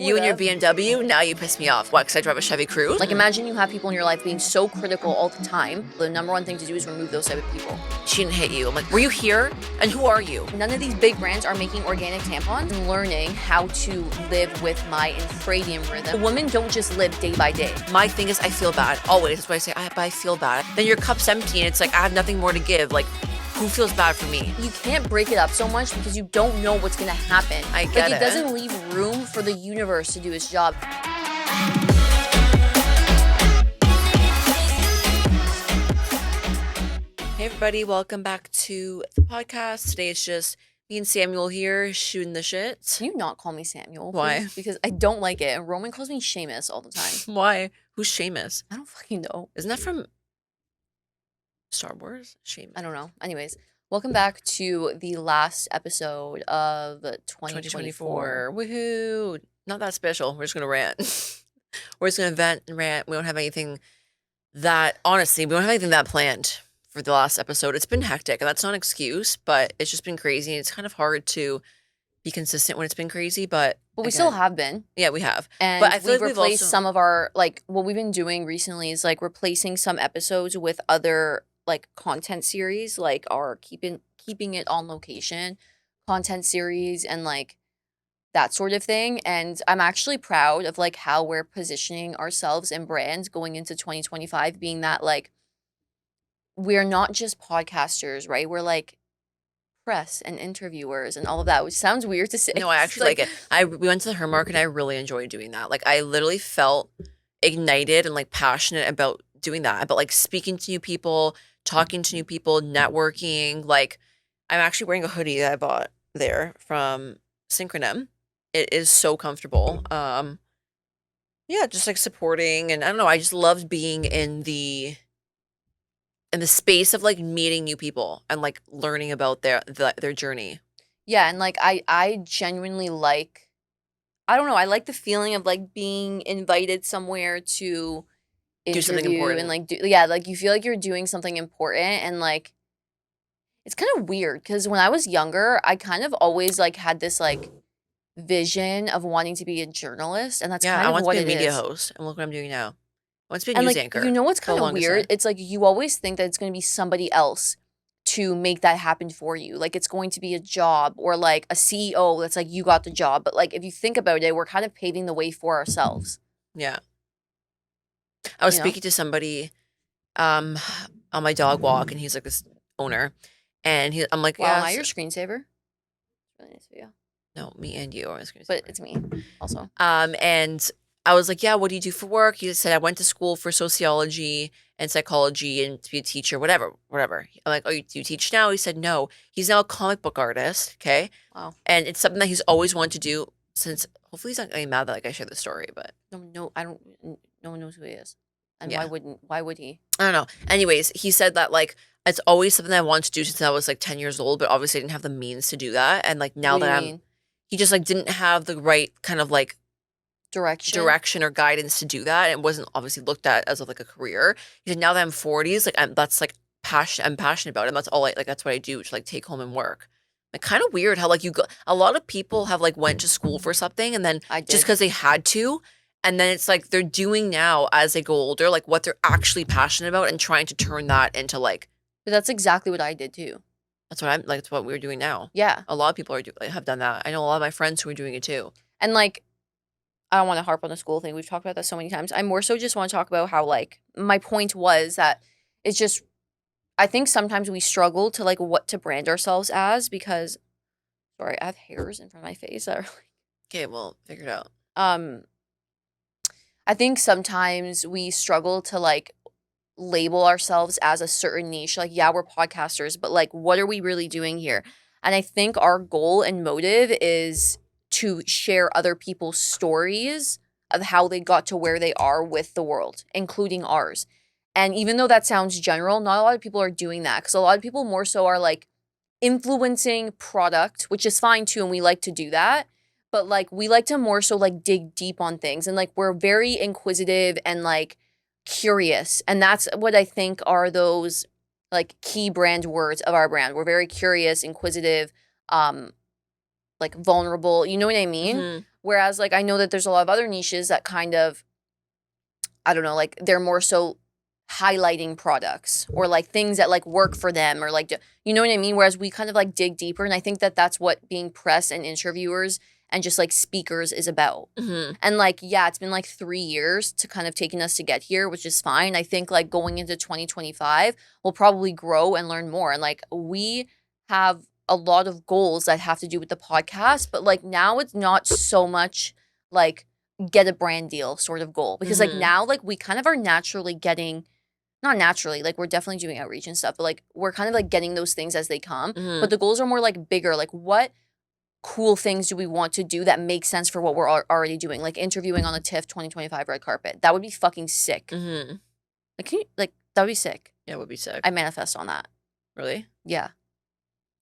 You and your BMW, now you piss me off. What, because I drive a Chevy Cruze? Like, imagine you have people in your life being so critical all the time. The number one thing to do is remove those type of people. She didn't hit you. I'm like, were you here? And who are you? None of these big brands are making organic tampons. I'm learning how to live with my infradian rhythm. Women don't just live day by day. My thing is I feel bad. Always. That's why I say, I feel bad. Then your cup's empty and it's like, I have nothing more to give. Like, who feels bad for me? You can't break it up so much because you don't know what's gonna happen. I get it doesn't leave room for the universe to do its job. Hey everybody, welcome back to the podcast. Today it's just me and Samuel here shooting the shit. Can you not call me Samuel? Why? Please? Because I don't like it. And Roman calls me Seamus all the time. Why? Who's Seamus? I don't fucking know. Isn't that from Star Wars? Seamus. I don't know. Anyways, welcome back to the last episode of 2024. Woohoo! Not that special. We're just gonna rant. We're just gonna vent and rant. We don't have anything that, honestly, we don't have anything that planned for the last episode. It's been hectic, and that's not an excuse, but it's just been crazy, and it's kind of hard to be consistent when it's been crazy, but we again, still have been. Yeah, we have. And but I feel we've like replaced some of our, like, what we've been doing recently is, like, replacing some episodes with other, like, content series, like our keeping it on location content series and, like, that sort of thing. And I'm actually proud of, like, how we're positioning ourselves and brands going into 2025, being that, like, we're not just podcasters, right? We're like press and interviewers and all of that, which sounds weird to say. No, I actually like it. We went to the Her Market and I really enjoyed doing that. Like, I literally felt ignited and, like, passionate about doing that, about, like, speaking to new people, talking to new people, networking. Like, I'm actually wearing a hoodie that I bought there from Synchronym. It is so comfortable. Yeah, just, like, supporting, and I don't know, I just loved being in the space of, like, meeting new people and, like, learning about their journey. Yeah, and, like, I genuinely like, I don't know, I like the feeling of, like, being invited somewhere to Do something important. And, like, like, you feel like you're doing something important, and, like, it's kind of weird because when I was younger, I kind of always, like, had this, like, vision of wanting to be a journalist, and that's kind of what it is. I want to be a media host, and look what I'm doing now. I want to be a news anchor. You know what's kind of weird? It's like you always think that it's going to be somebody else to make that happen for you. Like, it's going to be a job or, like, a CEO that's like, you got the job. But, like, if you think about it, we're kind of paving the way for ourselves. Yeah. I was speaking to somebody on my dog walk, and he's, like, this owner. And I'm like, wow, am I your screensaver? Really nice video. No, me and you are my screensaver. But it's me also. And I was like, yeah, what do you do for work? He said, I went to school for sociology and psychology and to be a teacher, whatever. I'm like, oh, do you teach now? He said, no. He's now a comic book artist, okay? Wow. And it's something that he's always wanted to do since, hopefully he's not getting mad that, like, I share the story, but. No, I don't, no one knows who he is. And yeah. why would he? I don't know. Anyways, he said that, like, it's always something I wanted to do since I was, like, 10 years old, but obviously I didn't have the means to do that. And, like, now that he just, like, didn't have the right kind of, like, direction or guidance to do that. It wasn't obviously looked at as, like, a career. He said, now that I'm 40s, like, that's, like, I'm passionate about it. And that's all that's what I do, to, like, take home and work. Like, kind of weird how, like, a lot of people have, like, went to school for something and then just because they had to, and then it's like they're doing now as they go older, like, what they're actually passionate about and trying to turn that into, like. But that's exactly what I did too. That's what that's what we're doing now. Yeah. A lot of people have done that. I know a lot of my friends who are doing it too. And, like, I don't want to harp on the school thing. We've talked about that so many times. I more so just want to talk about how, like, my point was that it's just, I think sometimes we struggle to, like, what to brand ourselves as because, sorry, I have hairs in front of my face that are, like. Okay, well, figure it out. I think sometimes we struggle to, like, label ourselves as a certain niche. Like, yeah, we're podcasters, but, like, what are we really doing here? And I think our goal and motive is to share other people's stories of how they got to where they are with the world, including ours. And even though that sounds general, not a lot of people are doing that because a lot of people more so are, like, influencing product, which is fine too, and we like to do that. But, like, we like to more so, like, dig deep on things. And, like, we're very inquisitive and, like, curious. And that's what I think are those, like, key brand words of our brand. We're very curious, inquisitive, like vulnerable. You know what I mean? Mm-hmm. Whereas like I know that there's a lot of other niches that kind of, I don't know, like they're more so highlighting products or like things that like work for them or like, you know what I mean? Whereas we kind of like dig deeper. And I think that that's what being press and interviewers and just like speakers is about. Mm-hmm. And like, yeah, it's been like 3 years to kind of taking us to get here, which is fine. I think like going into 2025, we'll probably grow and learn more. And like we have a lot of goals that have to do with the podcast, but like now it's not so much like get a brand deal sort of goal because like now like we kind of are naturally getting, not naturally, like we're definitely doing outreach and stuff, but like we're kind of like getting those things as they come. Mm-hmm. But the goals are more like bigger. Like what cool things do we want to do that make sense for what we're already doing? Like interviewing on the TIFF 2025 red carpet. That would be fucking sick. Mm-hmm. Like, can you, like, that would be sick. Yeah, it would be sick. I manifest on that. Really? Yeah.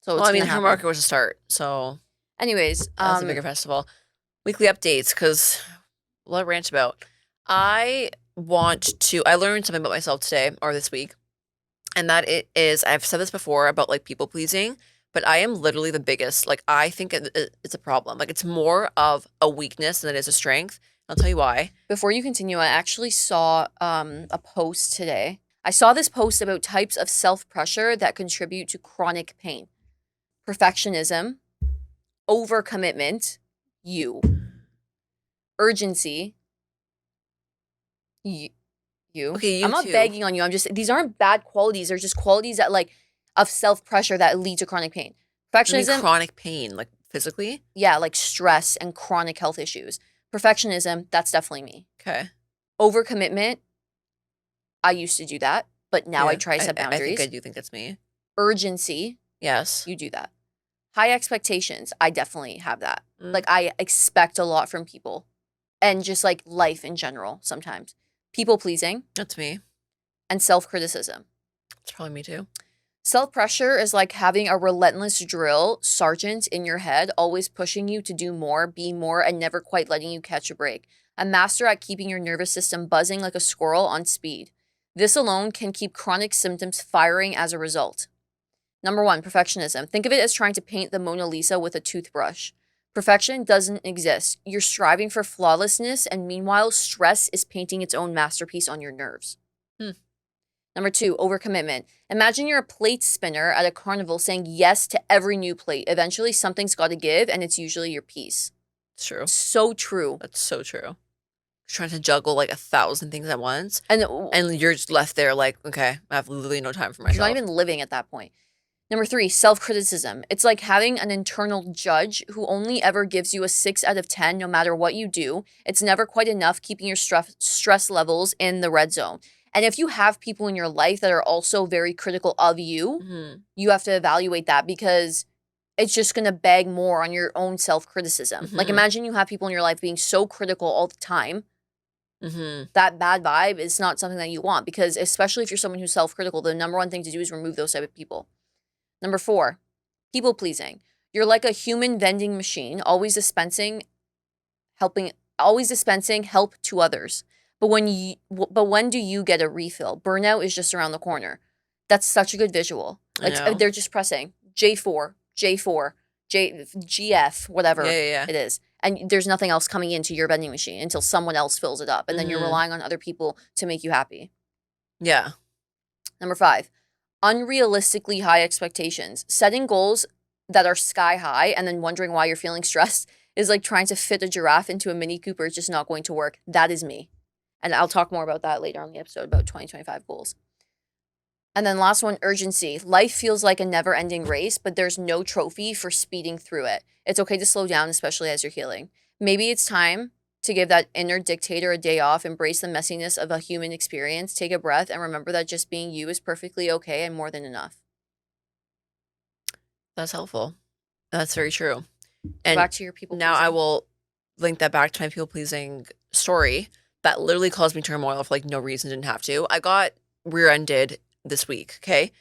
So well, I mean, her market was a start. So, anyways, that's a bigger festival. Weekly updates, because what rant about? I learned something about myself today or this week, and that it is, I've said this before about like people pleasing, but I am literally the biggest. Like, I think it's a problem. Like, it's more of a weakness than it is a strength. I'll tell you why. Before you continue, I actually saw a post today. I saw this post about types of self-pressure that contribute to chronic pain. Perfectionism, overcommitment, you. Urgency, you. Okay, you I'm not too. begging on you. I'm just, these aren't bad qualities. They're just qualities that like of self-pressure that lead to chronic pain. Perfectionism. Chronic pain, like physically? Yeah, like stress and chronic health issues. Perfectionism, that's definitely me. Okay. Overcommitment, I used to do that, but now I try to set boundaries. I do think that's me. Urgency, yes. You do that. High expectations, I definitely have that. Like I expect a lot from people and just like life in general sometimes. People pleasing. That's me. And self-criticism. That's probably me too. Self-pressure is like having a relentless drill sergeant in your head, always pushing you to do more, be more, and never quite letting you catch a break. A master at keeping your nervous system buzzing like a squirrel on speed. This alone can keep chronic symptoms firing as a result. Number 1, perfectionism. Think of it as trying to paint the Mona Lisa with a toothbrush. Perfection doesn't exist. You're striving for flawlessness, and meanwhile, stress is painting its own masterpiece on your nerves. Number 2, overcommitment. Imagine you're a plate spinner at a carnival saying yes to every new plate. Eventually, something's got to give, and it's usually your piece. It's true. So true. That's so true. Trying to juggle like 1,000 things at once, and you're just left there like, okay, I have literally no time for myself. You're not even living at that point. Number 3, self-criticism. It's like having an internal judge who only ever gives you a 6 out of 10 no matter what you do. It's never quite enough keeping your stress levels in the red zone. And if you have people in your life that are also very critical of you, you have to evaluate that because it's just going to bag more on your own self-criticism. Like imagine you have people in your life being so critical all the time. That bad vibe is not something that you want because especially if you're someone who's self-critical, the number one thing to do is remove those type of people. Number 4, people pleasing. You're like a human vending machine, always dispensing help to others. But when do you get a refill? Burnout is just around the corner. That's such a good visual. Like they're just pressing J4, GF, whatever it is. And there's nothing else coming into your vending machine until someone else fills it up. And then you're relying on other people to make you happy. Yeah. Number 5, unrealistically high expectations. Setting goals that are sky high and then wondering why you're feeling stressed is like trying to fit a giraffe into a Mini Cooper. It's just not going to work. That is me. And I'll talk more about that later on the episode about 2025 goals. And then last one, urgency. Life feels like a never-ending race, but there's no trophy for speeding through it. It's okay to slow down, especially as you're healing. Maybe it's time to give that inner dictator a day off, embrace the messiness of a human experience, take a breath, and remember that just being you is perfectly okay and more than enough. That's helpful. That's very true. And back to your people now pleasing. I will link that back to my people-pleasing story that literally caused me turmoil for like no reason, didn't have to. I got rear-ended this week, okay?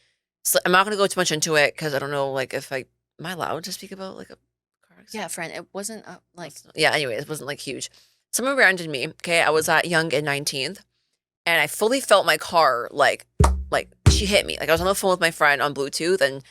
So I'm not going to go too much into it because I don't know like if am I allowed to speak about like a car accident? Yeah, friend, it wasn't yeah, anyway, it wasn't like huge. Someone rear-ended me, okay? I was at Yonge and 19th and I fully felt my car like she hit me. Like I was on the phone with my friend on Bluetooth and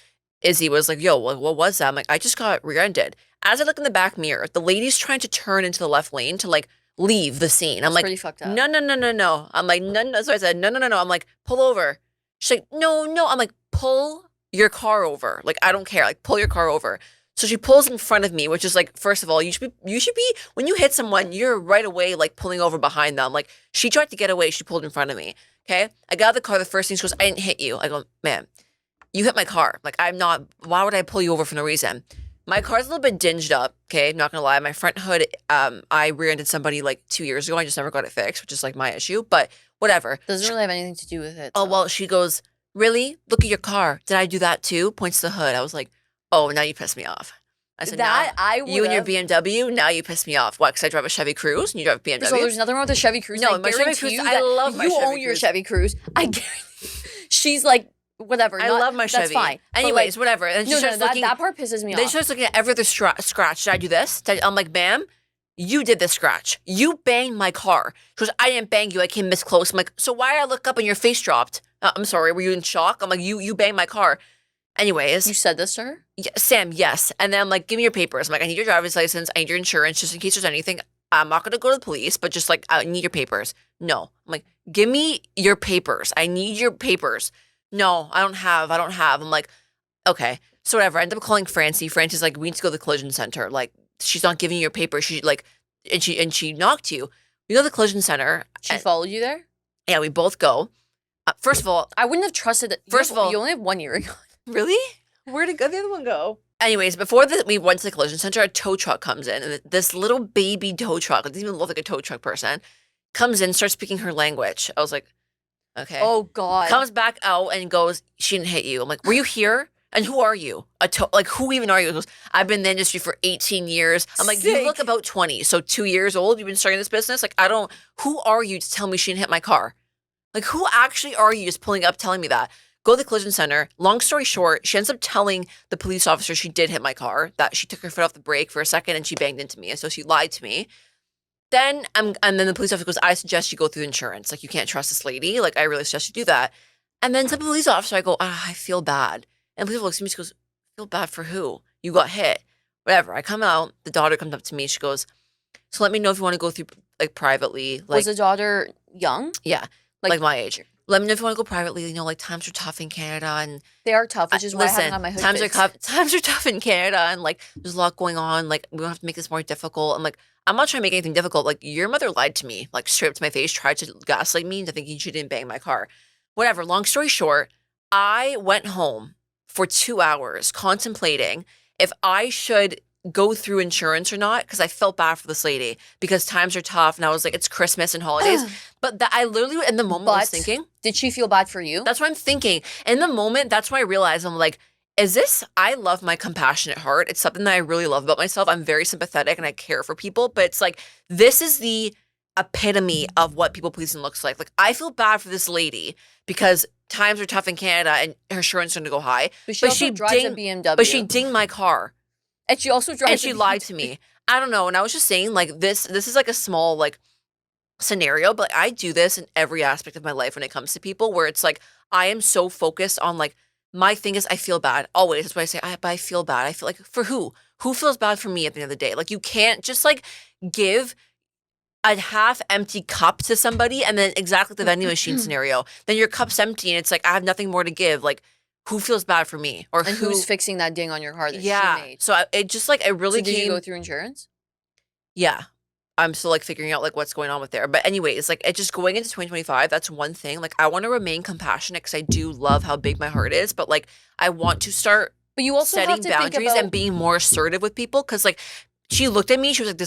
Izzy was like, yo, what was that? I'm like, I just got rear-ended. As I look in the back mirror, the lady's trying to turn into the left lane to like leave the scene. I'm like, pretty fucked up. No. I'm like, no. So I said, no. I'm like, pull over. She's like, no. I'm like, pull your car over. Like, I don't care. Like, pull your car over. So she pulls in front of me, which is like, first of all, you should be, when you hit someone, you're right away like pulling over behind them. Like, she tried to get away. She pulled in front of me. Okay. I got out of the car. The first thing she goes, I didn't hit you. I go, man, you hit my car. Like, why would I pull you over for no reason? My car's a little bit dinged up, okay? Not gonna lie. My front hood, I rear-ended somebody like 2 years ago. I just never got it fixed, which is like my issue, but whatever. Doesn't really have anything to do with it. Oh, well, she goes, really? Look at your car. Did I do that too? Points to the hood. I was like, oh, now you pissed me off. I said, you and your BMW, now you pissed me off. What, because I drive a Chevy Cruze and you drive a BMW? So there's nothing wrong with a Chevy Cruze. No, my Chevy Cruze, I love my Chevy Cruze. You own your Chevy Cruze. I guarantee. She's like, whatever. I love my Chevy. That's fine. Anyways, whatever. And that part pisses me off. Then she starts looking at every other scratch. Did I do this? I'm like, ma'am, you did this scratch. You banged my car. She goes, I didn't bang you. I came this close. I'm like, so why did I look up and your face dropped? I'm sorry. Were you in shock? I'm like, you banged my car. Anyways. You said this to her? Yeah, Sam, yes. And then I'm like, give me your papers. I'm like, I need your driver's license. I need your insurance just in case there's anything. I'm not going to go to the police, but just like, I need your papers. No. I'm like, give me your papers. I need your papers. No, I don't have. I'm like, okay. So whatever. I end up calling Francie. Francie's like, we need to go to the collision center. Like, she's not giving you your papers. She like, and she knocked you. We go to the collision center. She followed you there? Yeah, we both go. First of all, I wouldn't have trusted it. First of all, you only have 1 year ago. Really? Where did the other one go? Anyways, before we went to the collision center, a tow truck comes in, and this little baby tow truck, it doesn't even look like a tow truck person, comes in, starts speaking her language. I was like, okay. Oh, God. Comes back out and goes, she didn't hit you. I'm like, were you here? And who are you? Like, who even are you? He goes, I've been in the industry for 18 years. I'm like, you look about 20. So 2 years old, you've been starting this business? Like, who are you to tell me she didn't hit my car? Like, who actually are you just pulling up telling me that? Go to the collision center. Long story short, she ends up telling the police officer she did hit my car, that she took her foot off the brake for a second and she banged into me. And so she lied to me. And then the police officer goes, I suggest you go through insurance. Like, you can't trust this lady. Like, I really suggest you do that. And then to the police officer, I go, I feel bad. And the police officer looks at me, she goes, feel bad for who? You got hit. Whatever. I come out. The daughter comes up to me. She goes, so let me know if you want to go through, like, privately. Like, was the daughter young? Yeah. Like my age. Let me know if you want to go privately. You know, like, times are tough in Canada, and they are tough, which is why I haven't got my hood fixed. Times are tough in Canada, and like, there's a lot going on. Like, we don't have to make this more difficult. I'm like, I'm not trying to make anything difficult. Like, your mother lied to me, like, straight up to my face, tried to gaslight me into thinking she didn't bang my car. Whatever. Long story short, I went home for 2 hours contemplating if I should go through insurance or not, because I felt bad for this lady because times are tough, and I was like, it's Christmas and holidays. But I literally in the moment was thinking, did she feel bad for you? That's what I'm thinking. In the moment, that's why I realized, I'm like, I love my compassionate heart. It's something that I really love about myself. I'm very sympathetic and I care for people, but it's like, this is the epitome of what people pleasing looks like. Like, I feel bad for this lady because times are tough in Canada and her insurance is going to go high. But she drives a BMW. But she dinged my car. And she also drives. And she lied to me. I don't know. And I was just saying, like, this is like a small, like, scenario, but I do this in every aspect of my life when it comes to people, where it's like, I am so focused on, like, my thing is I feel bad. Always. That's why I say, I feel bad. I feel like, for who? Who feels bad for me at the end of the day? Like, you can't just, like, give a half empty cup to somebody and then exactly the vending machine scenario. Then your cup's empty and it's like, I have nothing more to give. Like, who feels bad for me? Or who's fixing that ding on your car that she made? So it just, like, it really did you go through insurance? Yeah. I'm still, like, figuring out, like, what's going on with there. But anyways, like, it just going into 2025, that's one thing. Like, I want to remain compassionate because I do love how big my heart is. But, like, I want to start you also setting boundaries and being more assertive with people. Because, like, she looked at me. She was like,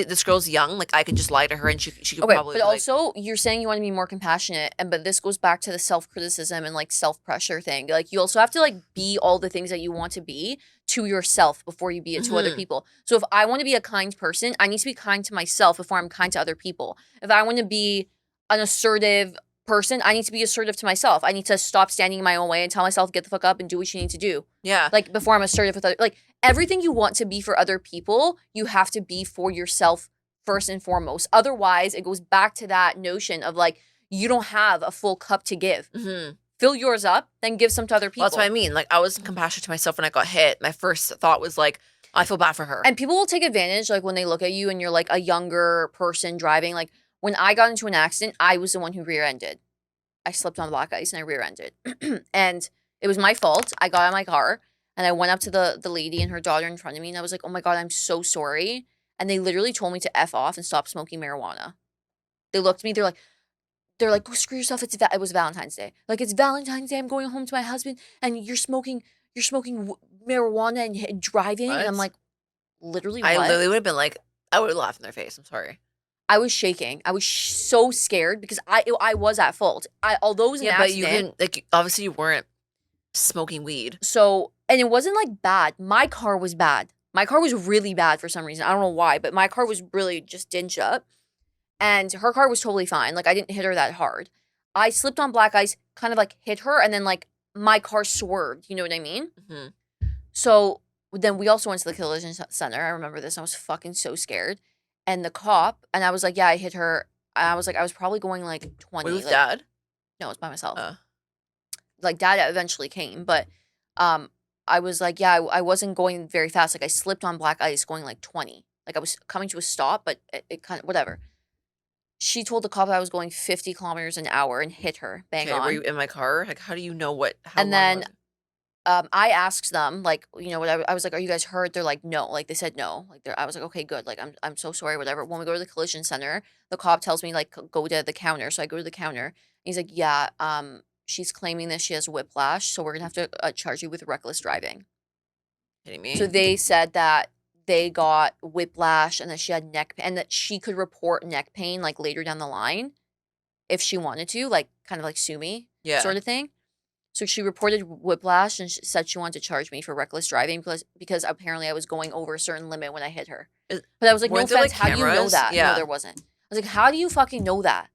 this girl's young. Like, I could just lie to her and she could probably. But also, you're saying you want to be more compassionate. But this goes back to the self-criticism and, like, self-pressure thing. Like, you also have to, like, be all the things that you want to be to yourself before you be it to other people. So if I want to be a kind person, I need to be kind to myself before I'm kind to other people. If I want to be an assertive person, I need to be assertive to myself. I need to stop standing in my own way and tell myself, get the fuck up and do what you need to do. Yeah. Like, before I'm assertive with other, like, everything you want to be for other people, you have to be for yourself first and foremost. Otherwise, it goes back to that notion of, like, you don't have a full cup to give. Fill yours up, then give some to other people. Well, that's what I mean. Like, I wasn't compassionate to myself when I got hit. My first thought was like, I feel bad for her. And people will take advantage, like, when they look at you and you're, like, a younger person driving. Like, when I got into an accident, I was the one who rear-ended. I slipped on black ice and I rear-ended. And it was my fault. I got out of my car and I went up to the lady and her daughter in front of me and I was like, oh my God, I'm so sorry. And they literally told me to F off and stop smoking marijuana. They looked at me, they're like, go screw yourself. It was Valentine's Day. Like, it's Valentine's Day. I'm going home to my husband and you're smoking marijuana and driving. What? And I'm like, literally what? I literally would have been like, I would have laughed in their face. I'm sorry. I was shaking. I was so scared because I was at fault. Although it was an accident. But you can, like, obviously you weren't smoking weed. So, and it wasn't like bad. My car was bad. My car was really bad for some reason. I don't know why, but my car was really just dinged up. And her car was totally fine. Like, I didn't hit her that hard. I slipped on black ice, kind of like hit her, and then like my car swerved. You know what I mean? Mm-hmm. So then we also went to the collision center. I remember this. I was fucking so scared. And the cop, and I was like, yeah, I hit her. I was like, I was probably going like 20. Wait, with like, dad? No, it was by myself. Like, dad eventually came, but I was like, yeah, I wasn't going very fast. Like, I slipped on black ice going like 20. Like, I was coming to a stop, but it kind of, whatever. She told the cop I was going 50 kilometers an hour and hit her. Bang on. Were you in my car? Like, how do you know how and then I asked them, like, you know, what I was like, are you guys hurt? They're like, no. Like, they said no. Like, I was like, okay, good. Like, I'm so sorry, whatever. When we go to the collision center, the cop tells me, like, go to the counter. So I go to the counter. And he's like, yeah, she's claiming that she has whiplash, so we're going to have to charge you with reckless driving. Kidding me? So they said that they got whiplash and that she had neck pain and that she could report neck pain, like, later down the line if she wanted to, like, kind of like sue me sort of thing. So she reported whiplash and said she wanted to charge me for reckless driving because apparently I was going over a certain limit when I hit her. But I was like, no offense, like, how do you know that? Yeah. No, there wasn't. I was like, how do you fucking know that?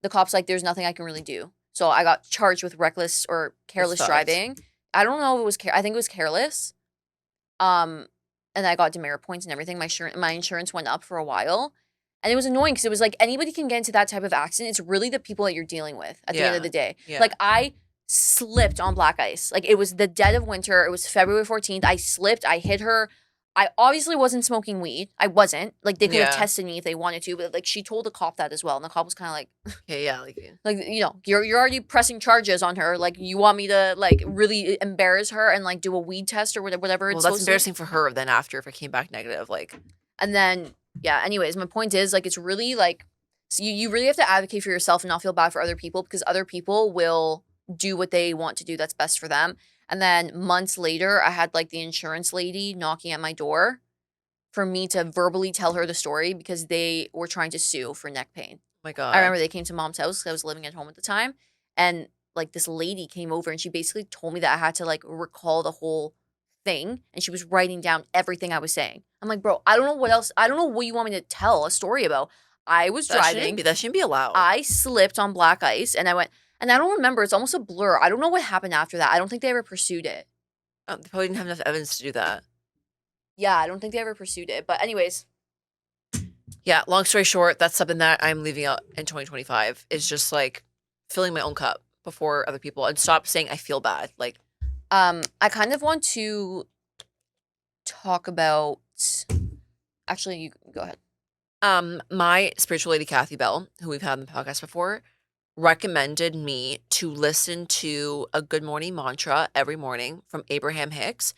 The cop's like, there's nothing I can really do. So I got charged with reckless or careless driving. I don't know if it was I think it was careless. And I got demerit points and everything. My insurance went up for a while. And it was annoying because it was like anybody can get into that type of accident. It's really the people that you're dealing with at the end of the day. Yeah. Like, I slipped on black ice. Like, it was the dead of winter. It was February 14th. I slipped. I hit her. I obviously wasn't smoking weed. I wasn't. Like, they could have tested me if they wanted to, but like, she told the cop that as well. And the cop was kind of like, like, you know, you're already pressing charges on her. Like, you want me to, like, really embarrass her and, like, do a weed test or whatever it's that's embarrassing for her then after if it came back negative. Like, and then, yeah, anyways, my point is, like, it's really, like, so you really have to advocate for yourself and not feel bad for other people because other people will do what they want to do that's best for them. And then months later, I had, like, the insurance lady knocking at my door for me to verbally tell her the story because they were trying to sue for neck pain. Oh my God. I remember they came to mom's house because I was living at home at the time. And, like, this lady came over and she basically told me that I had to, like, recall the whole thing. And she was writing down everything I was saying. I'm like, bro, I don't know what else. I don't know what you want me to tell a story about. I was driving. That shouldn't be allowed. I slipped on black ice and I went, and I don't remember. It's almost a blur. I don't know what happened after that. I don't think they ever pursued it. They probably didn't have enough evidence to do that. Yeah, I don't think they ever pursued it. But anyways. Yeah, long story short, that's something that I'm leaving out in 2025 is just, like, filling my own cup before other people and stop saying I feel bad. Like, I kind of want to talk about, actually, you go ahead. My spiritual lady, Kathy Bell, who we've had on the podcast before, recommended me to listen to a good morning mantra every morning from Abraham Hicks.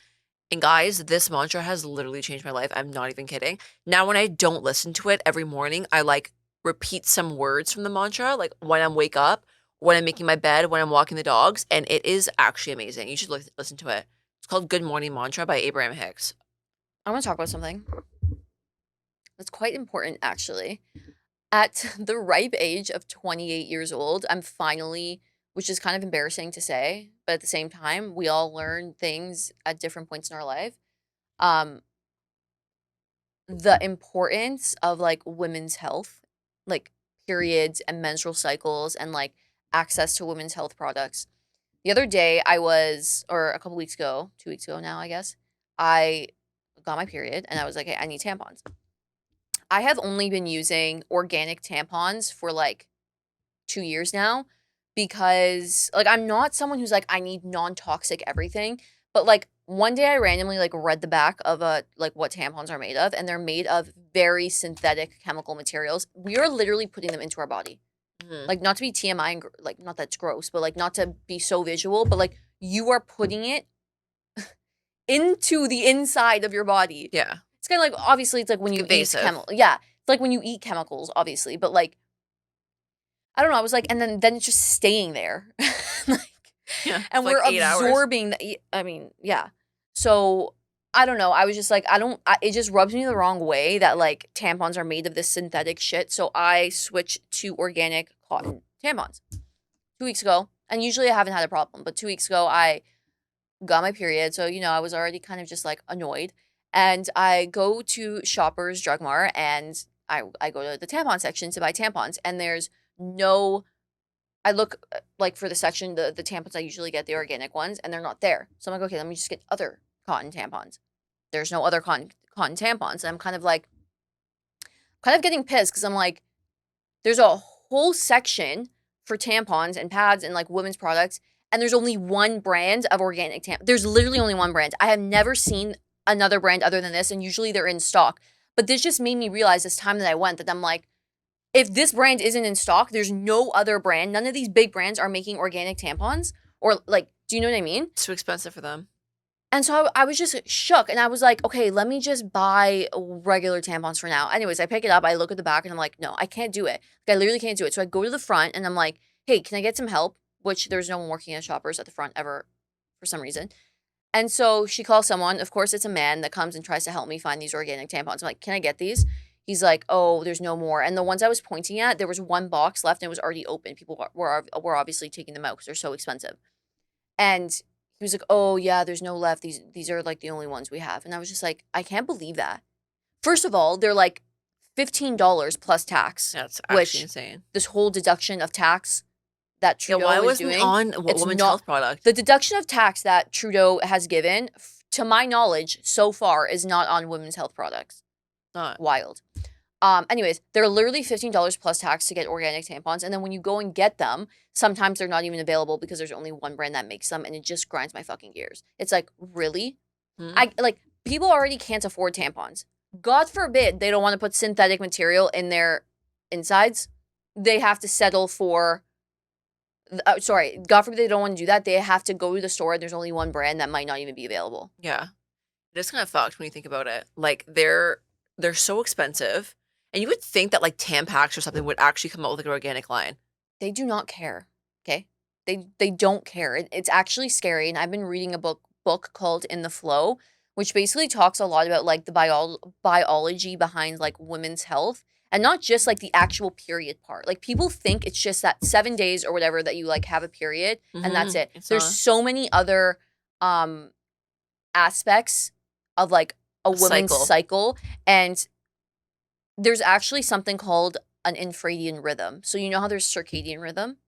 And guys, this mantra has literally changed my life. I'm not even kidding. Now, when I don't listen to it every morning, I, like, repeat some words from the mantra, like when I wake up, when I'm making my bed, when I'm walking the dogs. And it is actually amazing. You should listen to it. It's called Good Morning Mantra by Abraham Hicks. I want to talk about something that's quite important, actually. At the ripe age of 28 years old, I'm finally, which is kind of embarrassing to say, but at the same time, we all learn things at different points in our life. The importance of, like, women's health, like periods and menstrual cycles and, like, access to women's health products. The other day or a couple weeks ago, 2 weeks ago now, I guess, I got my period and I was like, hey, I need tampons. I have only been using organic tampons for, like, 2 years now because, like, I'm not someone who's like, I need non-toxic everything. But, like, one day I randomly like read the back of what tampons are made of, and they're made of very synthetic chemical materials. We are literally putting them into our body. Like, not to be TMI and like, not that's gross, but like, not to be so visual, but like, you are putting it into the inside of your body. Yeah. It's kind of like, obviously, it's like when you eat yeah, it's like when you eat chemicals, obviously, but like, I don't know. I was like, and then it's just staying there, like, and we're like absorbing. I mean, yeah. So I don't know. I was just like, it just rubs me the wrong way that like tampons are made of this synthetic shit. So I switched to organic cotton tampons 2 weeks ago, and usually I haven't had a problem, but 2 weeks ago I got my period, so I was already kind of just like annoyed, and I go to Shoppers Drug Mart and I go to the tampon section to buy tampons, and there's no. I look like for the section, the tampons I usually get, the organic ones, and they're not there. So I'm like, okay, let me just get other cotton tampons. There's no other cotton tampons. And I'm kind of getting pissed because I'm like, there's a whole section for tampons and pads and like women's products, and there's only one brand of organic tampons. There's literally only one brand. I have never seen another brand other than this, and usually they're in stock. But this just made me realize this time that I went that I'm like, if this brand isn't in stock, there's no other brand. None of these big brands are making organic tampons. Or like, do you know what I mean? It's too expensive for them. And so I was just shook. And I was like, okay, let me just buy regular tampons for now. Anyways, I pick it up. I look at the back and I'm like, no, I can't do it. Like, I literally can't do it. So I go to the front and I'm like, hey, can I get some help? Which there's no one working at Shoppers at the front ever for some reason. And so she calls someone. Of course, it's a man that comes and tries to help me find these organic tampons. I'm like, can I get these? He's like, oh, there's no more. And the ones I was pointing at, there was one box left and it was already open. People were obviously taking them out because they're so expensive. And he was like, oh, yeah, there's no left. These are like the only ones we have. And I was just like, I can't believe that. First of all, they're like $15 plus tax. That's actually insane. This whole deduction of tax that Trudeau is doing. On women's health product? The deduction of tax that Trudeau has given, to my knowledge, so far is not on women's health products. Not. Wild. Anyways, they're literally $15 plus tax to get organic tampons. And then when you go and get them, sometimes they're not even available because there's only one brand that makes them, and it just grinds my fucking gears. It's like, really? People already can't afford tampons. God forbid they don't want to put synthetic material in their insides. They have to settle for, God forbid they don't want to do that. They have to go to the store and there's only one brand that might not even be available. Yeah. It is kind of fucked when you think about it. Like, they're so expensive. And you would think that like Tampax or something would actually come out with like an organic line. They do not care. Okay. They don't care. It's actually scary. And I've been reading a book called In the Flow, which basically talks a lot about like the biology behind like women's health, and not just like the actual period part. Like, people think it's just that 7 days or whatever that you like have a period and that's it. There's so many other aspects of like a woman's cycle. And there's actually something called an infradian rhythm. So you know how there's circadian rhythm?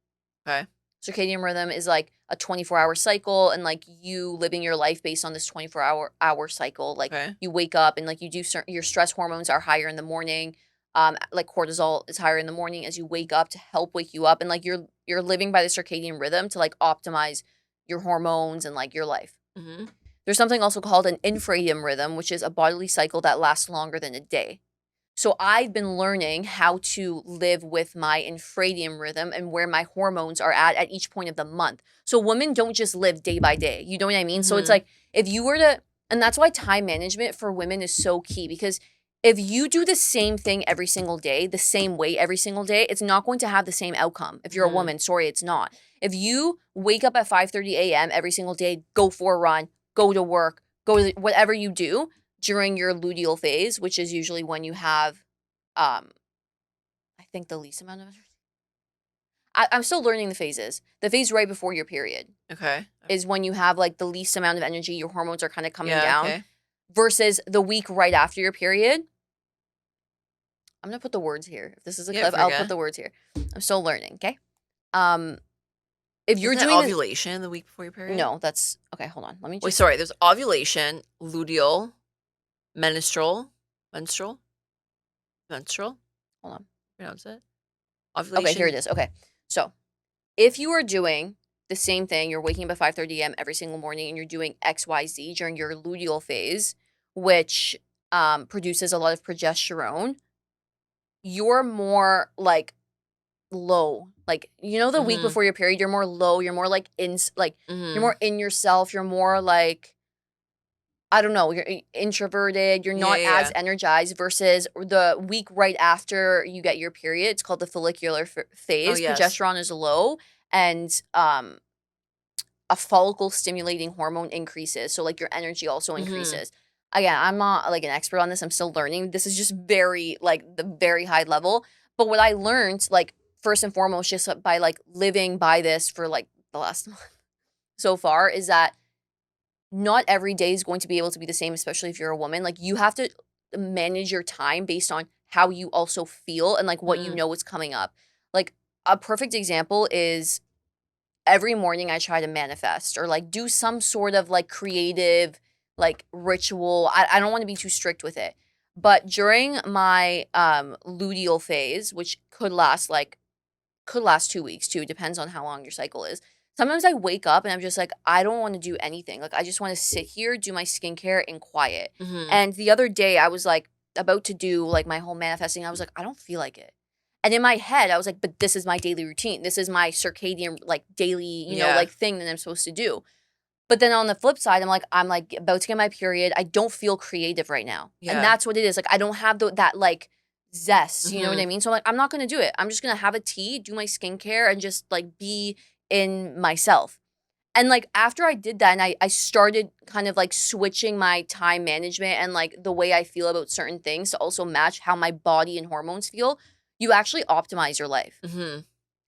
Okay. Circadian rhythm is like a 24-hour cycle, and like you living your life based on this 24-hour cycle. Like, you wake up and like you do your stress hormones are higher in the morning. Like cortisol is higher in the morning as you wake up to help wake you up, and like you're living by the circadian rhythm to like optimize your hormones and like your life. Mm-hmm. There's something also called an infradian rhythm, which is a bodily cycle that lasts longer than a day. So I've been learning how to live with my infradian rhythm and where my hormones are at each point of the month. So women don't just live day by day. You know what I mean? Mm-hmm. So it's like, if you were to, and that's why time management for women is so key, because if you do the same thing every single day, the same way every single day, it's not going to have the same outcome. If you're a woman, sorry, it's not. If you wake up at 5:30 a.m. every single day, go for a run, go to work, go to whatever you do during your luteal phase, which is usually when you have, I think the least amount of energy. I'm still learning the phases. The phase right before your period. Okay. Is when you have like the least amount of energy, your hormones are kind of coming down. Okay. Versus the week right after your period. I'm going to put the words here. If this is a clip, I'll put the words here. I'm still learning, okay? If you're doing ovulation the week before your period? No, that's okay, hold on. Let me just... Wait, sorry. There's ovulation, luteal, menstrual. Hold on. Pronounce it. Ovulation. Okay, here it is. Okay. So, if you are doing the same thing. You're waking up at 5:30 a.m. every single morning and you're doing XYZ during your luteal phase, which produces a lot of progesterone. You're more like low. Like, you know, the week before your period, you're more low. You're more like you're more in yourself. You're more like, I don't know, you're introverted, you're not as energized versus the week right after you get your period. It's called the follicular phase. yes. Progesterone is low and a follicle stimulating hormone increases. So like your energy also increases. Again, I'm not like an expert on this. I'm still learning. This is just very like the very high level. But what I learned, like first and foremost, just by like living by this for like the last month so far, is that not every day is going to be able to be the same, especially if you're a woman. Like you have to manage your time based on how you also feel and like what you know is coming up. Like a perfect example is every morning I try to manifest or like do some sort of like creative like ritual. I don't want to be too strict with it. But during my luteal phase, which could last 2 weeks too, depends on how long your cycle is. Sometimes I wake up and I'm just like, I don't want to do anything. Like I just want to sit here, do my skincare in quiet. And the other day I was like about to do like my whole manifesting. I was like, I don't feel like it. And in my head, I was like, but this is my daily routine. This is my circadian like daily, you know, like thing that I'm supposed to do. But then on the flip side, I'm like about to get my period. I don't feel creative right now. And that's what it is. Like I don't have that like zest, you know what I mean? So like I'm not going to do it. I'm just going to have a tea, do my skincare and just like be in myself. And like after I did that and I started kind of like switching my time management and like the way I feel about certain things to also match how my body and hormones feel, you actually optimize your life.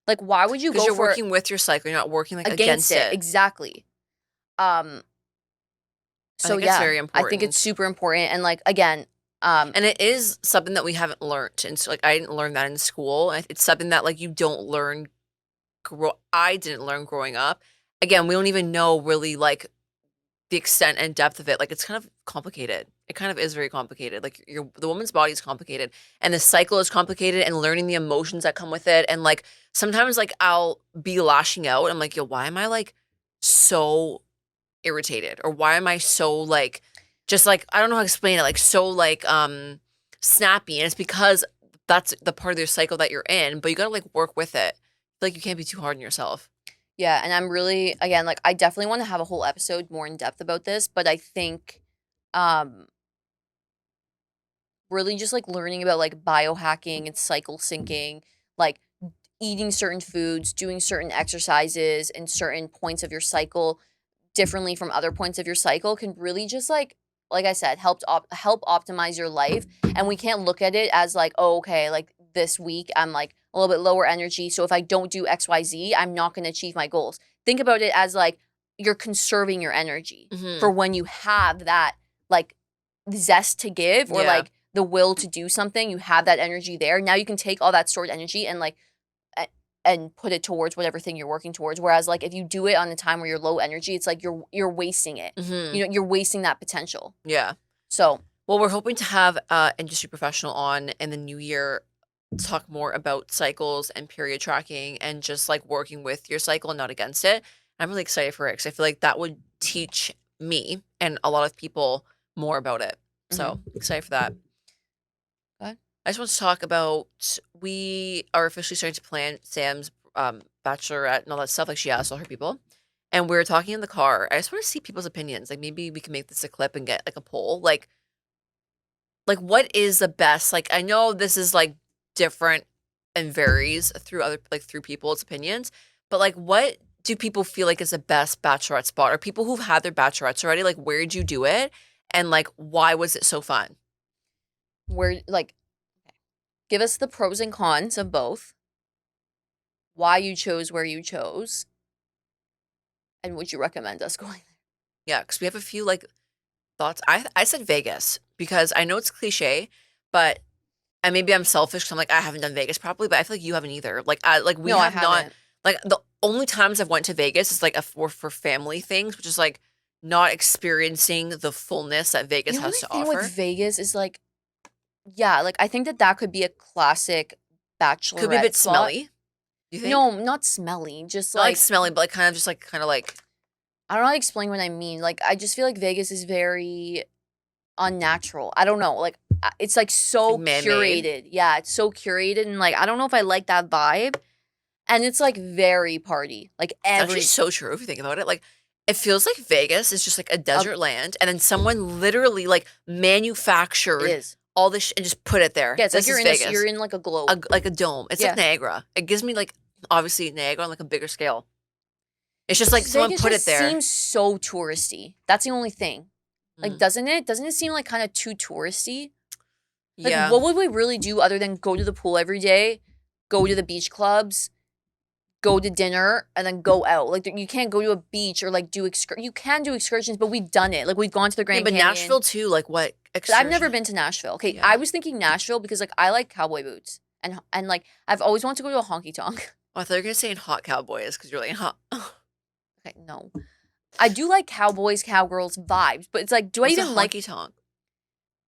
Like why would you go for— Because you're working with your cycle, you're not working like against it. Exactly. So I think it's very important. I think it's super important. And like, again, and it is something that we haven't learned. And so like, I didn't learn that in school. It's something that like you don't learn. I didn't learn growing up. Again, we don't even know really like the extent and depth of it. Like it's kind of complicated. It kind of is very complicated. Like the woman's body is complicated and the cycle is complicated and learning the emotions that come with it. And like, sometimes like I'll be lashing out. I'm like, yo, why am I like so irritated? Or why am I so like, just like, I don't know how to explain it. Like so like, snappy. And it's because that's the part of your cycle that you're in, but you got to like work with it. Like you can't be too hard on yourself. Yeah, and I'm really, again, like I definitely want to have a whole episode more in depth about this, but I think really just like learning about like biohacking and cycle syncing, like eating certain foods, doing certain exercises and certain points of your cycle differently from other points of your cycle can really just like I said, help optimize your life. And we can't look at it as like, oh, okay, like this week I'm like a little bit lower energy. So if I don't do XYZ, I'm not going to achieve my goals. Think about it as like you're conserving your energy for when you have that like zest to give or like the will to do something. You have that energy there. Now you can take all that stored energy and like and put it towards whatever thing you're working towards. Whereas like if you do it on a time where you're low energy, it's like you're wasting it. You know, you're wasting that potential. Yeah. So, well, we're hoping to have an industry professional on in the new year to talk more about cycles and period tracking and just like working with your cycle and not against it. I'm really excited for it because I feel like that would teach me and a lot of people more about it. So excited for that. I just want to talk about, we are officially starting to plan Sam's bachelorette and all that stuff. Like she asked all her people. And we were talking in the car. I just want to see people's opinions. Like maybe we can make this a clip and get like a poll. Like what is the best? Like I know this is like different and varies through through people's opinions. But like what do people feel like is the best bachelorette spot? Or people who've had their bachelorettes already, like where'd you do it? And like why was it so fun? Where like give us the pros and cons of both, why you chose where you chose, and would you recommend us going there? Yeah, because we have a few like thoughts. I said Vegas because I know it's cliche, but and maybe I'm selfish because I'm like I haven't done Vegas properly, but I feel like you haven't either. Like we have not. Like the only times I've went to Vegas is like for family things, which is like not experiencing the fullness that Vegas has to offer. The only thing with Vegas is like, yeah, like I think that could be a classic bachelorette. Could be a bit spot. smelly. You think? No, not smelly. Just Not like like smelling, but like kind of like I don't know how to explain what I mean. Like I just feel like Vegas is very unnatural. I don't know. Like it's like so man-made. curated. Yeah, it's so curated and like I don't know if I like that vibe. And it's like very party. Like It's actually every so true if you think about it. Like, it feels like Vegas is just like a uh, desert land, and then someone literally like it manufactured is. all this and just put it there. Yeah, it's like This is you're Vegas, in like a globe. like a dome. It's like Yeah. Niagara. It gives me like obviously Niagara on like a bigger scale. It's just It's like just someone Vegas put just it there. seems so touristy. That's the only thing. Like Mm. doesn't it? Doesn't it seem like kind of too touristy? Like Yeah, what would we really do other than go to the pool every day, go to the beach clubs, go to dinner, and then go out? Like you can't go to a beach or like do you can do excursions, but we've done it. Like we've gone to the yeah, Grand but Canyon. Nashville too. Like what But I've never excursion? been to Nashville. Okay, Yeah. I was thinking Nashville because like I like cowboy boots and like I've always wanted to go to a honky tonk. Oh, I thought you were gonna say in hot cowboys because you're like hot. Okay, no. I do like cowboys, cowgirls vibes, but it's like, do I What's a even like honky tonk?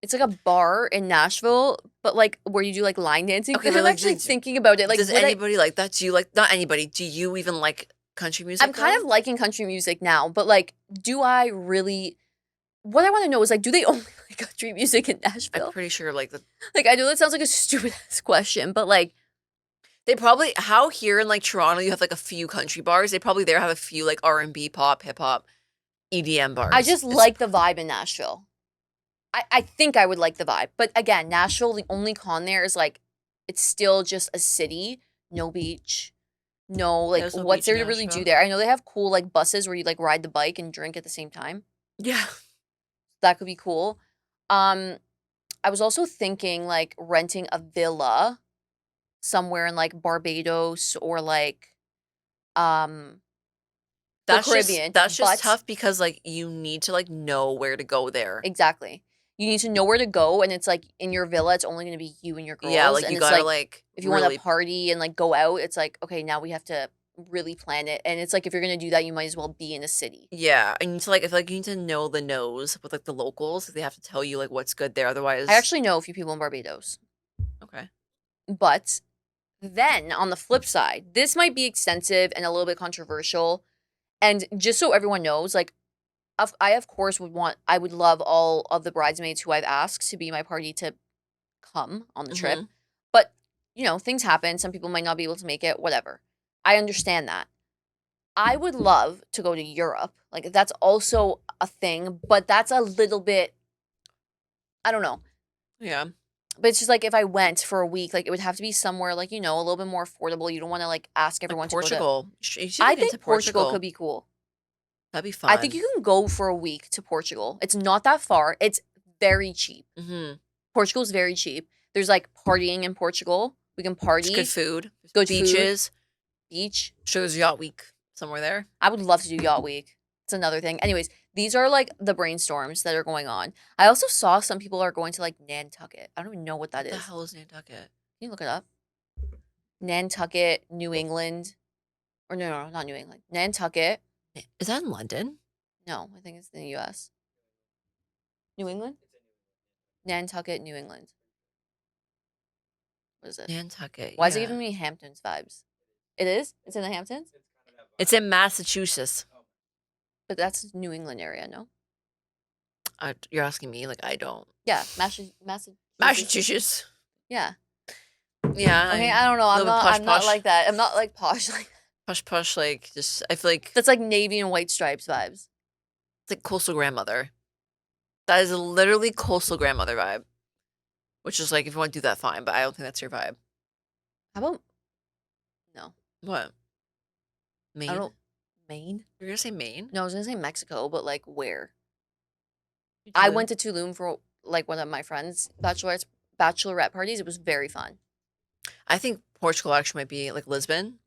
it's like a bar in Nashville, but like where you do like line dancing. Okay, Okay, but I'm like, actually thinking about it. Like, does anybody like that? Do you like not anybody? Do you even like country music? I'm kind of liking country music now, but like, do I really? What I want to know is like, do they only like country music in I'm Nashville? pretty sure like the Like, I know that sounds like a stupid ass question, but like, they probably how here in like Toronto you have like a few country bars. They probably there have a few like R&B, pop, hip hop, EDM bars. I just like the vibe in Nashville. I think I would like the vibe, but again, Nashville. The only con there is like, it's still just a city, no beach. No, like There's no what's beach in there to really do Nashville. there? I know they have cool like buses where you like ride the bike and drink at the same time. Yeah. That could be cool. I was also thinking like renting a villa somewhere in like Barbados or like um the Caribbean. That's just But tough because like you need to like know where to go there. exactly. You need to know where to go and it's like in your villa it's only gonna be you and your girls. Yeah, like and you it's gotta like like if you want to really party and like go out, it's like, okay, now we have to really plan it. And it's like if you're gonna do that, you might as well be in a city. yeah. I need to like I feel like you need to know the nose with like the locals. They have to tell you like what's good there. Otherwise, I actually know a few people in Barbados. okay. But then on the flip side, this might be extensive and a little bit controversial. And just so everyone knows, like, I of course I would love all of the bridesmaids who I've asked to be my party to come on the trip. Mhm. But, things happen. Some people might not be able to make it, whatever. I understand that. I would love to go to Europe. Like, that's also a thing, but that's a little bit, I don't know. Yeah. But it's just like if I went for a week, like it would have to be somewhere like, a little bit more affordable. You don't want to like ask everyone Like to go to. Portugal. You should I get into think Portugal could be cool. That'd be fun. I think you can go for a week to Portugal. It's not that far. It's very cheap. Mhm. Portugal's very cheap. There's like partying in Portugal. We can party. It's good food. Good beaches. Beach. Sure, there's yacht week somewhere there. I would love to do yacht week. It's another thing. Anyways, these are like the brainstorms that are going on. I also saw some people are going to like Nantucket. I don't even know what that What is. the hell is Nantucket? Can you look it up? Nantucket, New England. Or no, not New England. Nantucket. Is that in London? No, I think it's in the US. New England? Nantucket, New England. What is it? Nantucket. Why is it yeah. giving me Hamptons vibes? It is? It's in the Hamptons? It's in Massachusetts. But that's New England area, no? You're asking me, like I don't. Yeah, Massachusetts. Massachusetts. Yeah. Yeah. Okay, I don't know. I'm little not. posh, I'm not posh. like that. I'm not like posh. Like Push, like just I feel like that's like navy and white stripes vibes. it's like coastal grandmother. That is literally coastal grandmother vibe. Which is like if you want to do that, fine, but I don't think that's your vibe. How about no? What? Maine? I don't. Maine? You're gonna say Maine? No, I was gonna say Mexico, but like where? I went to Tulum for like one of my friends' bachelorette parties. It was very fun. I think Portugal actually might be like Lisbon.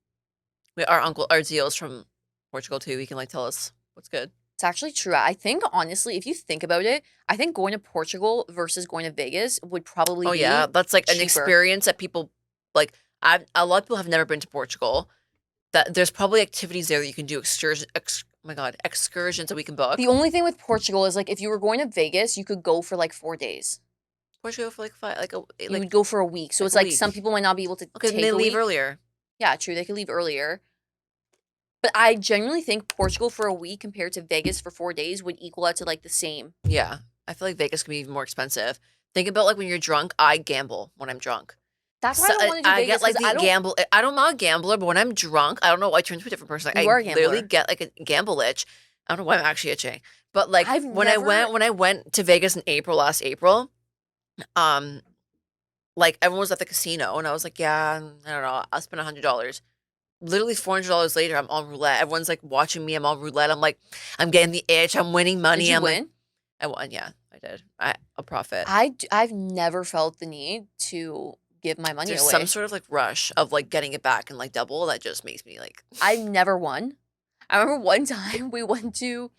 Our Zio's from Portugal too. He can like tell us what's good. It's actually true. I think honestly, if you think about it, I think going to Portugal versus going to Vegas would probably Oh be yeah, that's like an cheaper. experience that people like. A lot of people have never been to Portugal. That there's probably activities there that you can do excursions that we can book. The only thing with Portugal is like if you were going to Vegas, you could go for like 4 days. Portugal for like 5, You would go for a week. So like it's a like week. some people might not be able to Okay, take they a leave week. earlier. Yeah, true. They could leave earlier. But I genuinely think Portugal for a week compared to Vegas for 4 days would equal out to like the same. Yeah. I feel like Vegas can be even more expensive. Think about like when you're drunk. I gamble when I'm drunk. That's why So I don't want to do I Vegas get like because the gamble. I'm not a gambler, but when I'm drunk, I don't know. I turn into a different person. Like, You are I a literally gambler. get like a gamble itch. I don't know why I'm actually itching, but like I've when never. I went to Vegas in last April, um, like everyone was at the casino, and I was like, yeah, I don't know, I'll spend $100. Literally $400 later, I'm on roulette. Everyone's like watching me. I'm on roulette. I'm like, I'm getting the itch. I'm winning money. Did you I'm like, win? I won. Yeah, I did. A profit. I've never felt the need to give my money There's away. some sort of like rush of like getting it back and like double that just makes me like. I've never won. I remember one time we went to,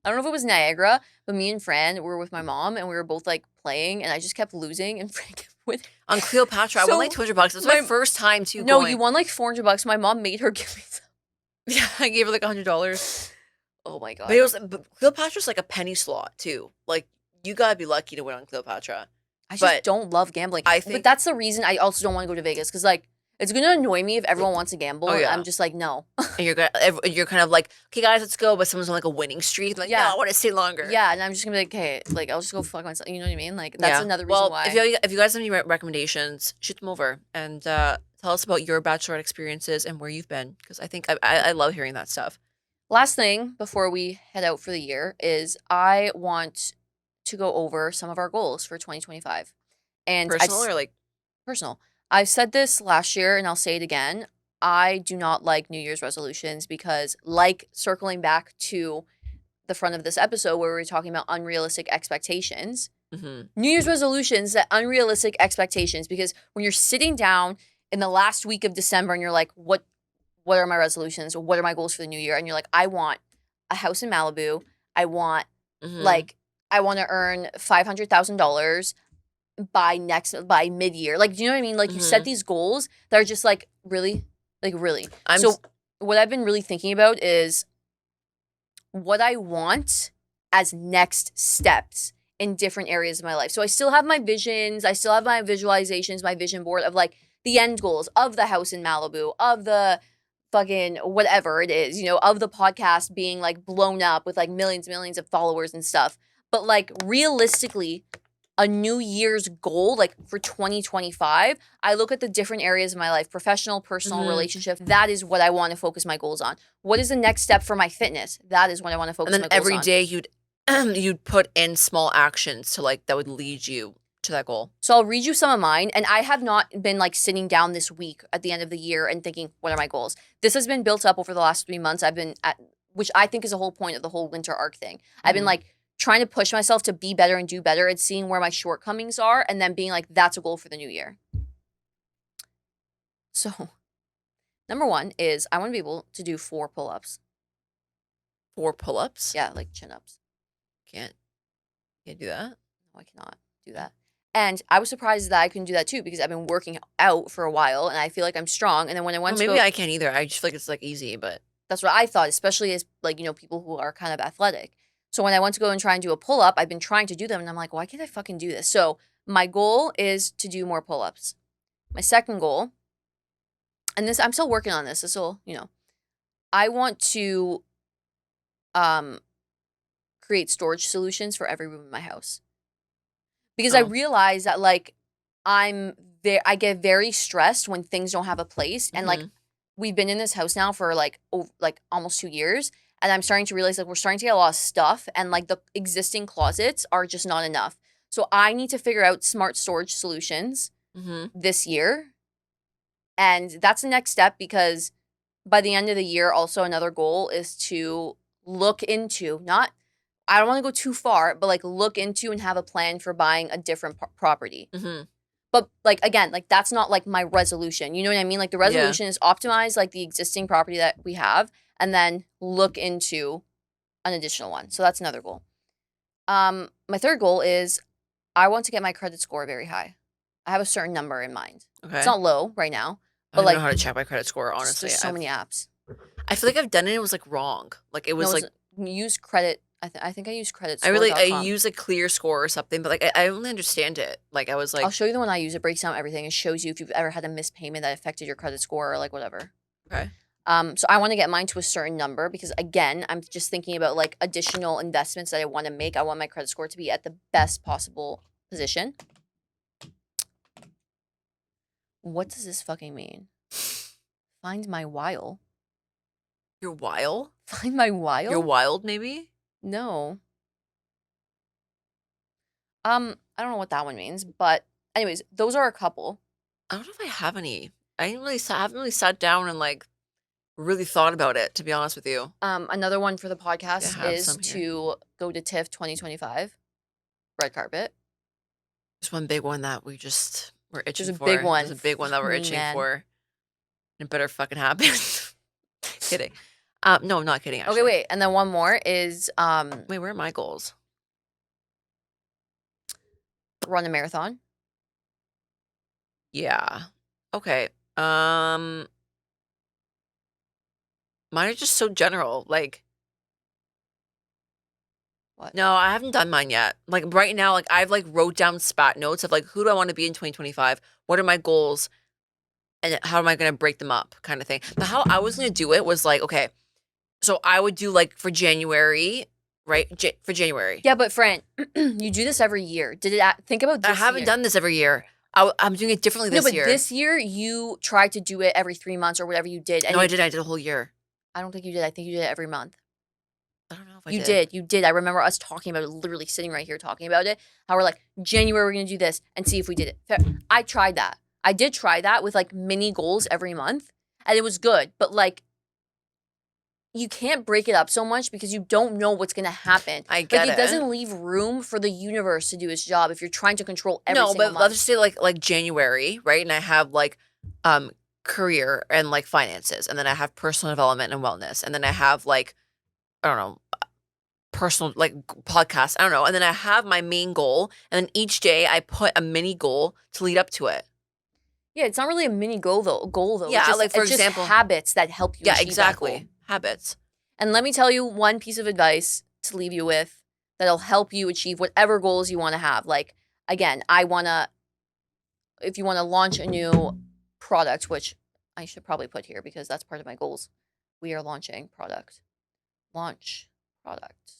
I don't know if it was Niagara, but me and Fran were with my mom and we were both like playing and I just kept losing and Fran kept winning. On Cleopatra, I won like $200. It was my first time too. No, you won like $400. My mom made her give me some. Yeah, I gave her like $100. Oh my god! But Cleopatra's like a penny slot too. Like you gotta be lucky to win on Cleopatra. I just don't love gambling. But that's the reason I also don't want to go to Vegas because like it's gonna annoy me if everyone wants to gamble. And I'm just like no. And you're kind of like, okay guys, let's go. But someone's on like a winning streak. Like, yeah, no, I want to stay longer. Yeah, and I'm just gonna be like, okay, like I'll just go fuck myself. You know what I mean? Like that's another reason why. If you guys have any recommendations, shoot them over and tell us about your Bachelorette experiences and where you've been because I think I love hearing that stuff. Last thing before we head out for the year is I want to go over some of our goals for 2025. And personal or like personal. I said this last year and I'll say it again. I do not like New Year's resolutions because like circling back to the front of this episode where we were talking about unrealistic expectations. New Year's resolutions set unrealistic expectations because when you're sitting down in the last week of December and you're like, what are my resolutions? What are my goals for the new year? And you're like, I want a house in Malibu. I want I want to earn $500,000 by mid-year. Like, do you know what I mean? Like you set these goals that are just like really. What I've been really thinking about is what I want as next steps in different areas of my life. So I still have my visions, I still have my visualizations, my vision board of like the end goals of the house in Malibu, of the fucking whatever it is, you know, of the podcast being like blown up with like millions of followers and stuff. But like realistically, a New Year's goal, like for 2025, I look at the different areas of my life, professional, personal, relationship. That is what I want to focus my goals on. What is the next step for my fitness? That is what I want to focus my goals on. And then every day you'd put in small actions to like that would lead you to that goal. So I'll read you some of mine. And I have not been like sitting down this week at the end of the year and thinking, what are my goals? This has been built up over the last 3 months. I've been at, which I think is the whole point of the whole winter arc thing. I've been like trying to push myself to be better and do better and seeing where my shortcomings are and then being like, that's a goal for the new year. So number 1 is I want to be able to do 4 pull-ups. 4 pull-ups? Yeah, like chin-ups. Can't do that? No, I cannot do that. And I was surprised that I couldn't do that too because I've been working out for a while and I feel like I'm strong. And then when I went maybe I can't either. I just feel like it's like easy, but that's what I thought, especially as like, you know, people who are kind of athletic. So when I went to go and try and do a pull-up, I've been trying to do them and I'm like, why can't I fucking do this? So my goal is to do more pull-ups. My second goal, and this I'm still working on this. This will, you know, I want to create storage solutions for every room in my house. Because I realize that like I get very stressed when things don't have a place. And like we've been in this house now for like almost 2 years. And I'm starting to realize like we're starting to get a lot of stuff and like the existing closets are just not enough. So I need to figure out smart storage solutions this year. And that's the next step because by the end of the year, also another goal is to look into, I don't want to go too far, but like look into and have a plan for buying a different property. But like, again, like that's not like my resolution. You know what I mean? Like the resolution is optimize like the existing property that we have and then look into an additional one. So that's another goal. My third goal is I want to get my credit score very high. I have a certain number in mind. Okay. It's not low right now. But I don't know how to check my credit score, honestly. There's so many apps. I feel like I've done it. It was like wrong. Like it was like use credit I think I use credit I score.com. use a clear score or something, but like I only understand it. Like I was like, I'll show you the one I use. It breaks down everything. It shows you if you've ever had a missed payment that affected your credit score or like whatever. okay. So I want to get mine to a certain number because again, I'm just thinking about like additional investments that I want to make. I want my credit score to be at the best possible position. What does this fucking mean? Find my while. You're wild? Find my while? You're wild, maybe? No. I don't know what that one means, but anyways, those are a couple. I don't know if I have any. I haven't really sat down and like really thought about it, to be honest with you. Another one for the podcast have is some here. to go to TIFF 2025. Red carpet. There's one big one that we're itching There's a for. big one. There's a big one that we're Me, itching man. for. And it better fucking happen. Kidding. No, I'm not kidding, actually. Okay, wait. And then one more is Wait, where are my goals? run a marathon. Yeah. Okay. Mine are just so general. Like, What? no, I haven't done mine yet. Like right now, like I've like wrote down spat notes of like who do I want to be in 2025? What are my goals? And how am I going to break them up, kind of thing. But how I was going to do it was like, okay, so I would do like for January, right? For January. Yeah, but Fran, you do this every year. Think about this I haven't year. done this every year. I'm doing it differently this year. No, but this year you tried to do it every 3 months or whatever you did. And No, I did. I did a whole year. I don't think you did. I think you did it every month. I don't know if I You did. did. You did. I remember us talking about it, literally sitting right here talking about it. How we're like, January, we're going to do this and see if we did it. Fair. I tried that. I did try that with like mini goals every month and it was good. But like, you can't break it up so much because you don't know what's going to happen. I get it doesn't leave room for the universe to do its job if you're trying to control every single month. Let's just say like January, right? And I have like career and like finances, and then I have personal development and wellness, and then I have like I don't know, personal like podcast, I don't know, and then I have my main goal, and then each day I put a mini goal to lead up to it. Yeah, it's not really a mini goal though. Yeah, it's just, like for it's example, just habits that help you. Yeah, achieve exactly. That goal. Habits. And let me tell you one piece of advice to leave you with that'll help you achieve whatever goals you want to have. Like, again, if you want to launch a new product, which I should probably put here because that's part of my goals. We are launching product. Launch product.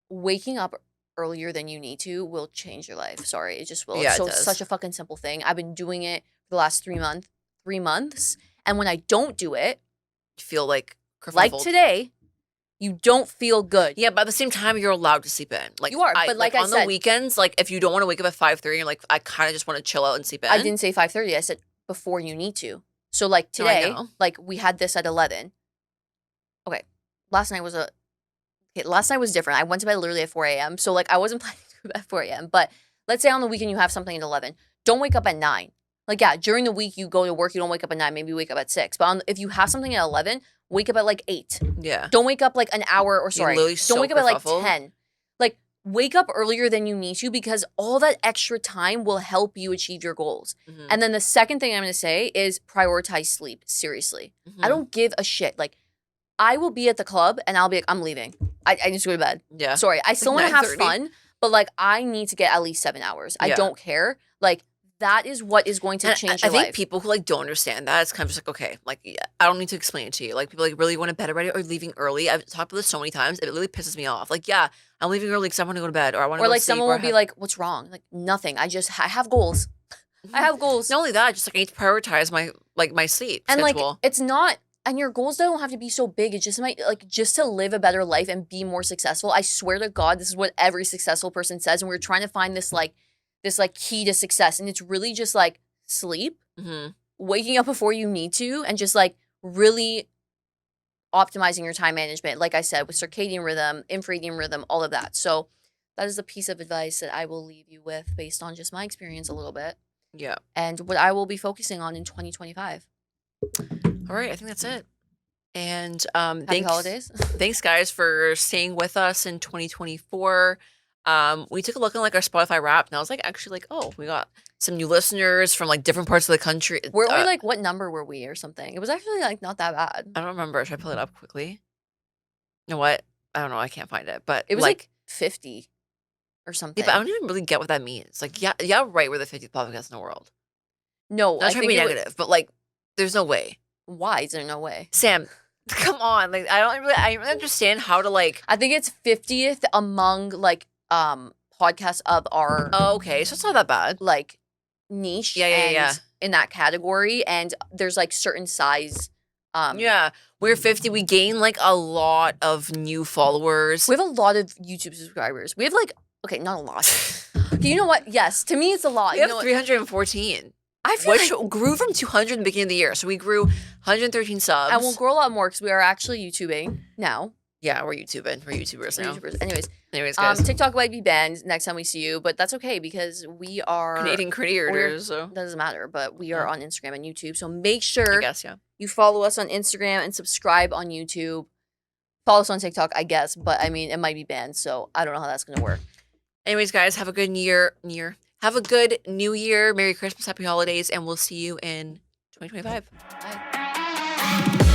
Waking up earlier than you need to will change your life. Sorry, it just will. Yeah, It's such a fucking simple thing. I've been doing it for the last 3 months. And when I don't do it, feel like today, you don't feel good. Yeah, but at the same time, you're allowed to sleep in. Like you are, but like I on said, the weekends, like if you don't want to wake up at 5:30, you're like, I kind of just want to chill out and sleep in. I didn't say 5:30. I said before you need to. So like today, like we had this at 11. Okay, last night was different. I went to bed literally at 4 a.m. So like I wasn't planning to go to bed at 4 a.m. But let's say on the weekend you have something at 11. Don't wake up at 9. Like, yeah, during the week you go to work, you don't wake up at 9, maybe you wake up at 6. But if you have something at 11, wake up at like 8. Yeah. Don't wake up like an hour don't wake up at like 10. Like, wake up earlier than you need to because all that extra time will help you achieve your goals. Mm-hmm. And then the second thing I'm going to say is prioritize sleep. Seriously. Mm-hmm. I don't give a shit. Like, I will be at the club and I'll be like, I'm leaving. I just go to bed. Yeah. Sorry. I still want to have fun, but like, I need to get at least 7 hours. I don't care. Like, that is what is going to change your life. I think people who like don't understand that, it's kind of just like, okay, like I don't need to explain it to you. Like people like really want to bed already or leaving early. I've talked about this so many times. It really pisses me off. Like, yeah, I'm leaving early because I want to go to bed or I want to go to sleep. Or like someone will be like, what's wrong? Like nothing. I have goals. I have goals. Not only that, just like I need to prioritize my sleep and schedule. Like it's not. And your goals don't have to be so big. It just might just to live a better life and be more successful. I swear to God, this is what every successful person says. And we're trying to find this key to success. And it's really just like sleep, waking up before you need to, and just like really optimizing your time management. Like I said, with circadian rhythm, infradian rhythm, all of that. So that is a piece of advice that I will leave you with based on just my experience a little bit. Yeah. And what I will be focusing on in 2025. All right, I think that's it. And Happy holidays. Thanks guys for staying with us in 2024. We took a look at like our Spotify Wrapped and I was like, actually like, oh, we got some new listeners from like different parts of the country. Were we like, what number were we or something? It was actually like not that bad. I don't remember. Should I pull it up quickly? You know what? I don't know. I can't find it, but It was like 50 or something. Yeah, but I don't even really get what that means. Like, yeah, right. We're the 50th podcast in the world. No, Not trying to be negative, but like, there's no way. Why is there no way? Sam, come on. Like, I don't really understand how to like. I think it's 50th among like podcasts of our. Oh, okay, so it's not that bad. Like niche. Yeah. In that category, and there's like certain size. Yeah, we're 50. We gain like a lot of new followers. We have a lot of YouTube subscribers. We have like not a lot. Okay, you know what? Yes, to me it's a lot. We have 314. I feel which grew from 200 in the beginning of the year. So we grew 113 subs. And we'll grow a lot more because we are actually YouTubing now. Yeah, we're YouTubing. We're YouTubers now. Anyways, guys. TikTok might be banned next time we see you, but that's okay because we are Canadian creators. So. Doesn't matter, but we are on Instagram and YouTube. So make sure I guess, you follow us on Instagram and subscribe on YouTube. Follow us on TikTok, I guess, but I mean, it might be banned, so I don't know how that's going to work. Anyways, guys, have a good Have a good new year. Merry Christmas, happy holidays, and we'll see you in 2025. Bye.